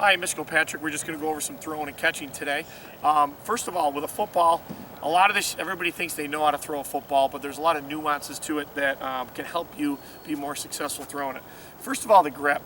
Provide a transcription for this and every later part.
Hi, Mr. Kilpatrick. We're just going to go over some throwing and catching today. First of all, with a football, a lot of this, everybody thinks they know how to throw a football, but there's a lot of nuances to it that can help you be more successful throwing it. First of all, the grip.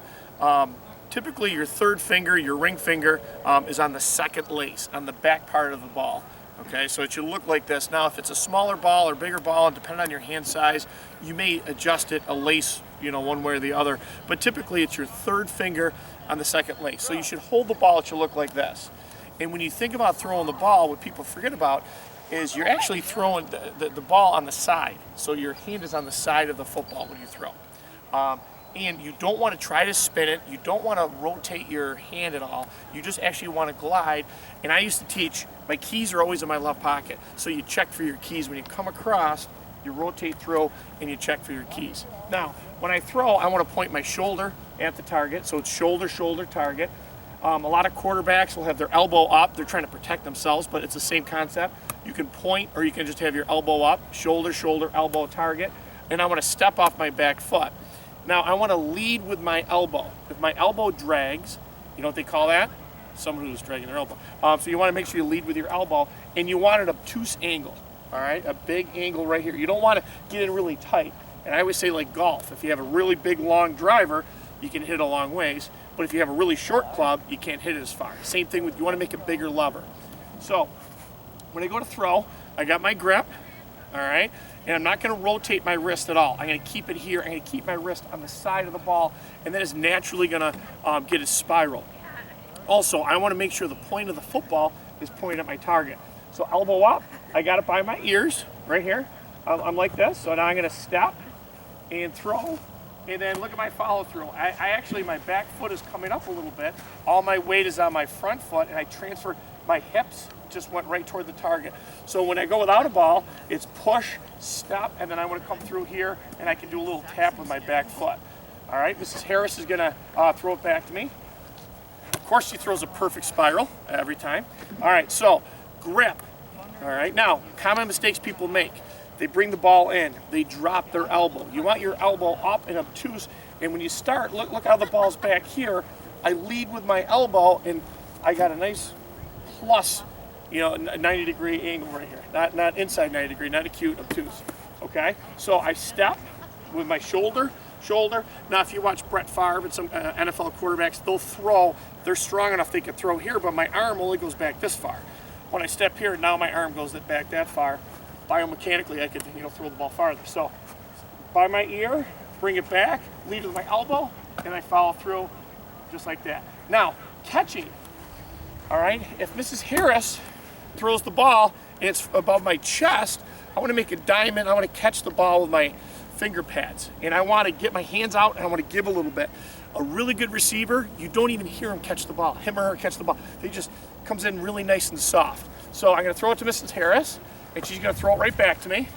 Typically, your third finger, your ring finger, is on the second lace, on the back part of the ball. Okay, so it should look like this. Now, if it's a smaller ball or bigger ball, and depending on your hand size, you may adjust it a lace, one way or the other. But typically, it's your third finger on the second lace. So you should hold the ball, it should look like this. And when you think about throwing the ball, what people forget about is you're actually throwing the ball on the side. So your hand is on the side of the football when you throw. And you don't want to try to spin it. You don't want to rotate your hand at all. You just actually want to glide. And I used to teach, my keys are always in my left pocket. So you check for your keys. When you come across, you rotate through and you check for your keys. Now, when I throw, I want to point my shoulder at the target. So it's shoulder, shoulder, target. A lot of quarterbacks will have their elbow up. They're trying to protect themselves, but it's the same concept. You can point or you can just have your elbow up, shoulder, shoulder, elbow, target. And I want to step off my back foot. Now, I want to lead with my elbow. If my elbow drags, you know what they call that? Someone who's dragging their elbow. So you want to make sure you lead with your elbow, and you want an obtuse angle, all right? A big angle right here. You don't want to get in really tight. And I always say like golf, if you have a really big, long driver, you can hit it a long ways. But if you have a really short club, you can't hit it as far. Same thing with, you want to make a bigger lever. So when I go to throw, I got my grip, all right? And I'm not going to rotate my wrist at all. I'm going to keep it here. I'm going to keep my wrist on the side of the ball, and then it's naturally going to get a spiral. Also, I want to make sure the point of the football is pointed at my target. So elbow up, I got it by my ears right here. I'm like this. So now I'm going to step and throw, and then look at my follow through. I actually, my back foot is coming up a little bit. All my weight is on my front foot, and I transfer my hips just went right toward the target. So when I go without a ball, it's push, step, and then I want to come through here, and I can do a little tap with my back foot. All right, Mrs. Harris is going to throw it back to me. Of course, she throws a perfect spiral every time. All right, so grip. All right, now, common mistakes people make. They bring the ball in. They drop their elbow. You want your elbow up and obtuse, and when you start, look how the ball's back here. I lead with my elbow, and I got a nice plus, a 90-degree angle right here. Not inside 90 degree, not acute, obtuse. Okay? So I step with my shoulder. Now, if you watch Brett Favre and some NFL quarterbacks, they'll throw. They're strong enough they can throw here, but my arm only goes back this far. When I step here, now my arm goes back that far. Biomechanically, I could, throw the ball farther. So by my ear, bring it back, lead with my elbow, and I follow through just like that. Now, catching. All right, if Mrs. Harris throws the ball and it's above my chest, I want to make a diamond. I want to catch the ball with my finger pads, and I want to get my hands out and I want to give a little bit. A really good receiver, you don't even hear him catch the ball, him or her catch the ball. They just comes in really nice and soft. So I'm going to throw it to Mrs. Harris, and she's going to throw it right back to me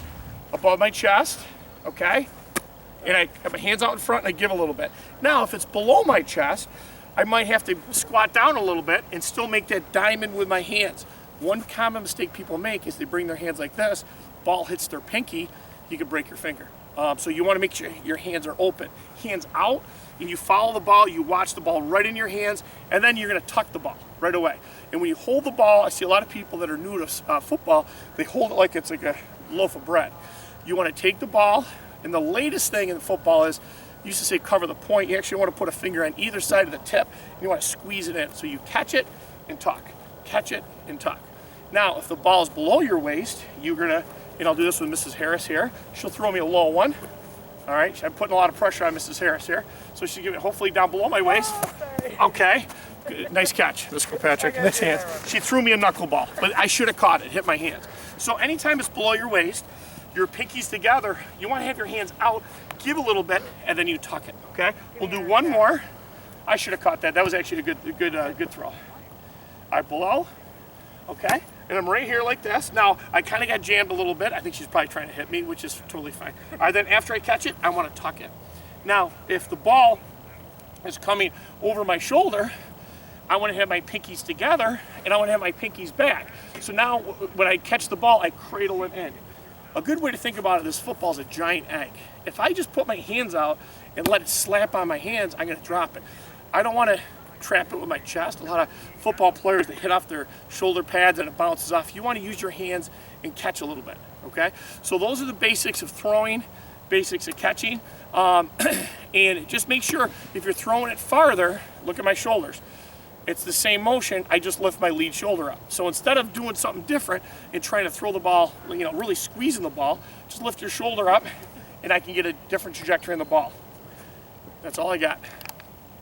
above my chest, okay? And I have my hands out in front and I give a little bit. Now, if it's below my chest, I might have to squat down a little bit and still make that diamond with my hands. One common mistake people make is they bring their hands like this, ball hits their pinky, you could break your finger. So you want to make sure your hands are open. Hands out, and you follow the ball, you watch the ball right in your hands, and then you're going to tuck the ball right away. And when you hold the ball, I see a lot of people that are new to football, they hold it like it's like a loaf of bread. You want to take the ball, and the latest thing in football is, used to say cover the point. You actually want to put a finger on either side of the tip, and you want to squeeze it in. So you catch it and tuck, catch it and tuck. Now, if the ball is below your waist, you're going to, and I'll do this with Mrs. Harris here. She'll throw me a low one. All right, I'm putting a lot of pressure on Mrs. Harris here. So she'll give it hopefully down below my waist. Okay, good. Nice catch, Mr. Kilpatrick. Nice hands. She threw me a knuckleball, but I should have caught it, hit my hands. So anytime it's below your waist, your pinkies together, you want to have your hands out, give a little bit, and then you tuck it, okay? We'll do one more. I should have caught that. That was actually a good throw. All right, below, okay? And I'm right here like this. Now, I kind of got jammed a little bit. I think she's probably trying to hit me, which is totally fine. All right, then after I catch it, I want to tuck it. Now, if the ball is coming over my shoulder, I want to have my pinkies together, and I want to have my pinkies back. So now, when I catch the ball, I cradle it in. A good way to think about it, this football is a giant egg. If I just put my hands out and let it slap on my hands, I'm going to drop it. I don't want to trap it with my chest. A lot of football players, they hit off their shoulder pads and it bounces off. You want to use your hands and catch a little bit, okay? So those are the basics of throwing, basics of catching. And just make sure if you're throwing it farther, look at my shoulders. It's the same motion, I just lift my lead shoulder up. So instead of doing something different and trying to throw the ball, really squeezing the ball, just lift your shoulder up and I can get a different trajectory in the ball. That's all I got.